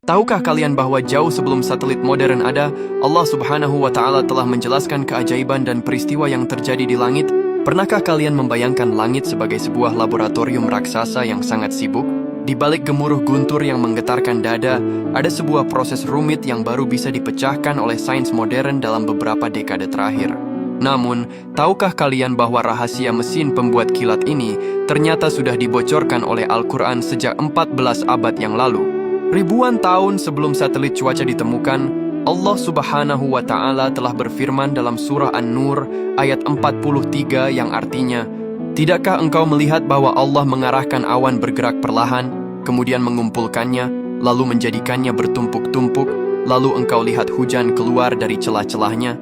Tahukah kalian bahwa jauh sebelum satelit modern ada, Allah Subhanahu wa Ta'ala telah menjelaskan keajaiban dan peristiwa yang terjadi di langit? Pernahkah kalian membayangkan langit sebagai sebuah laboratorium raksasa yang sangat sibuk? Di balik gemuruh guntur yang menggetarkan dada, ada sebuah proses rumit yang baru bisa dipecahkan oleh sains modern dalam beberapa dekade terakhir. Namun, tahukah kalian bahwa rahasia mesin pembuat kilat ini ternyata sudah dibocorkan oleh Al-Quran sejak 14 abad yang lalu? Ribuan tahun sebelum satelit cuaca ditemukan, Allah Subhanahu wa Ta'ala telah berfirman dalam surah An-Nur ayat 43 yang artinya, "Tidakkah engkau melihat bahwa Allah mengarahkan awan bergerak perlahan, kemudian mengumpulkannya, lalu menjadikannya bertumpuk-tumpuk, lalu engkau lihat hujan keluar dari celah-celahnya?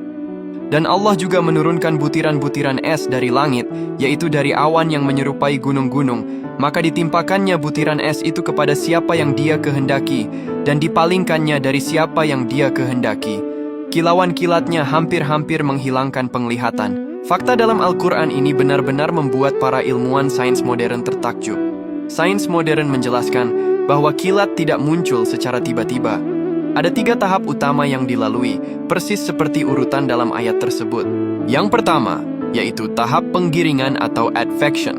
Dan Allah juga menurunkan butiran-butiran es dari langit, yaitu dari awan yang menyerupai gunung-gunung, maka ditimpakannya butiran es itu kepada siapa yang Dia kehendaki, dan dipalingkannya dari siapa yang Dia kehendaki. Kilauan kilatnya hampir-hampir menghilangkan penglihatan." Fakta dalam Al-Quran ini benar-benar membuat para ilmuwan sains modern tertakjub. Sains modern menjelaskan bahwa kilat tidak muncul secara tiba-tiba. Ada 3 tahap utama yang dilalui, persis seperti urutan dalam ayat tersebut. Yang pertama, yaitu tahap penggiringan atau advection,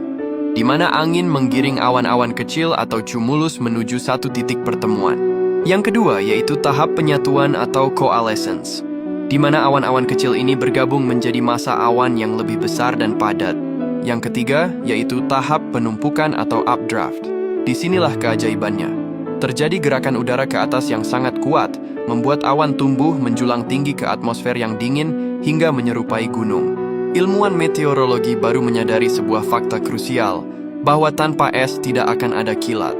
di mana angin menggiring awan-awan kecil atau cumulus menuju satu titik pertemuan. Yang kedua, yaitu tahap penyatuan atau coalescence, di mana awan-awan kecil ini bergabung menjadi massa awan yang lebih besar dan padat. Yang ketiga, yaitu tahap penumpukan atau updraft. Disinilah keajaibannya. Terjadi gerakan udara ke atas yang sangat kuat, membuat awan tumbuh menjulang tinggi ke atmosfer yang dingin hingga menyerupai gunung. Ilmuwan meteorologi baru menyadari sebuah fakta krusial, bahwa tanpa es tidak akan ada kilat.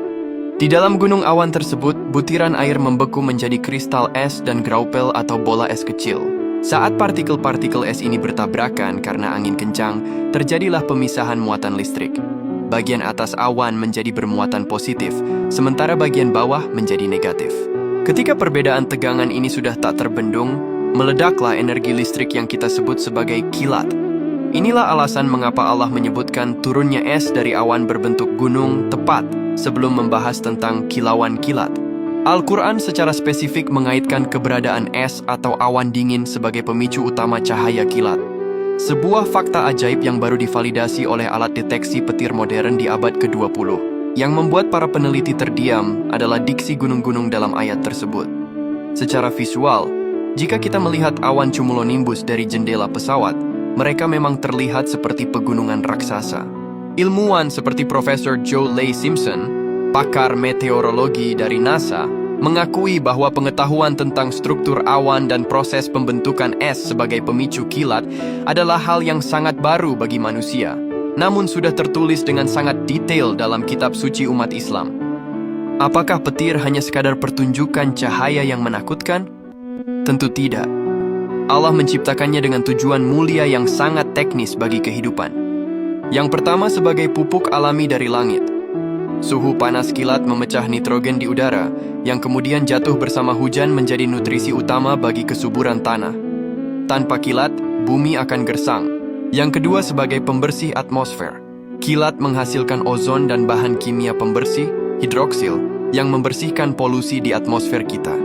Di dalam gunung awan tersebut, butiran air membeku menjadi kristal es dan graupel atau bola es kecil. Saat partikel-partikel es ini bertabrakan karena angin kencang, terjadilah pemisahan muatan listrik. Bagian atas awan menjadi bermuatan positif, sementara bagian bawah menjadi negatif. Ketika perbedaan tegangan ini sudah tak terbendung, meledaklah energi listrik yang kita sebut sebagai kilat. Inilah alasan mengapa Allah menyebutkan turunnya es dari awan berbentuk gunung tepat sebelum membahas tentang kilauan kilat. Al-Quran secara spesifik mengaitkan keberadaan es atau awan dingin sebagai pemicu utama cahaya kilat. Sebuah fakta ajaib yang baru divalidasi oleh alat deteksi petir modern di abad ke-20. Yang membuat para peneliti terdiam adalah diksi gunung-gunung dalam ayat tersebut. Secara visual, jika kita melihat awan cumulonimbus dari jendela pesawat, mereka memang terlihat seperti pegunungan raksasa. Ilmuwan seperti Profesor Joe Lay Simpson, pakar meteorologi dari NASA, mengakui bahwa pengetahuan tentang struktur awan dan proses pembentukan es sebagai pemicu kilat adalah hal yang sangat baru bagi manusia, namun sudah tertulis dengan sangat detail dalam kitab suci umat Islam. Apakah petir hanya sekadar pertunjukan cahaya yang menakutkan? Tentu tidak. Allah menciptakannya dengan tujuan mulia yang sangat teknis bagi kehidupan. Yang pertama sebagai pupuk alami dari langit. Suhu panas kilat memecah nitrogen di udara, yang kemudian jatuh bersama hujan menjadi nutrisi utama bagi kesuburan tanah. Tanpa kilat, bumi akan gersang. Yang kedua sebagai pembersih atmosfer. Kilat menghasilkan ozon dan bahan kimia pembersih, hidroksil, yang membersihkan polusi di atmosfer kita.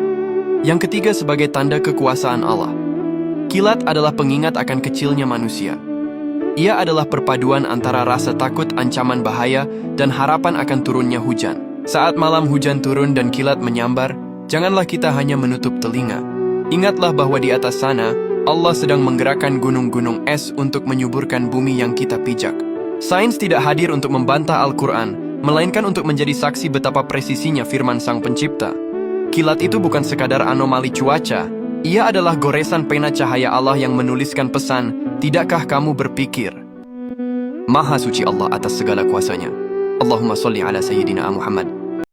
Yang ketiga sebagai tanda kekuasaan Allah. Kilat adalah pengingat akan kecilnya manusia. Ia adalah perpaduan antara rasa takut ancaman bahaya dan harapan akan turunnya hujan. Saat malam hujan turun dan kilat menyambar, janganlah kita hanya menutup telinga. Ingatlah bahwa di atas sana, Allah sedang menggerakkan gunung-gunung es untuk menyuburkan bumi yang kita pijak. Sains tidak hadir untuk membantah Al-Quran, melainkan untuk menjadi saksi betapa presisinya firman Sang Pencipta. Kilat itu bukan sekadar anomali cuaca, ia adalah goresan pena cahaya Allah yang menuliskan pesan, "Tidakkah kamu berpikir?" Maha suci Allah atas segala kuasanya. Allahumma sholli ala Sayyidina Muhammad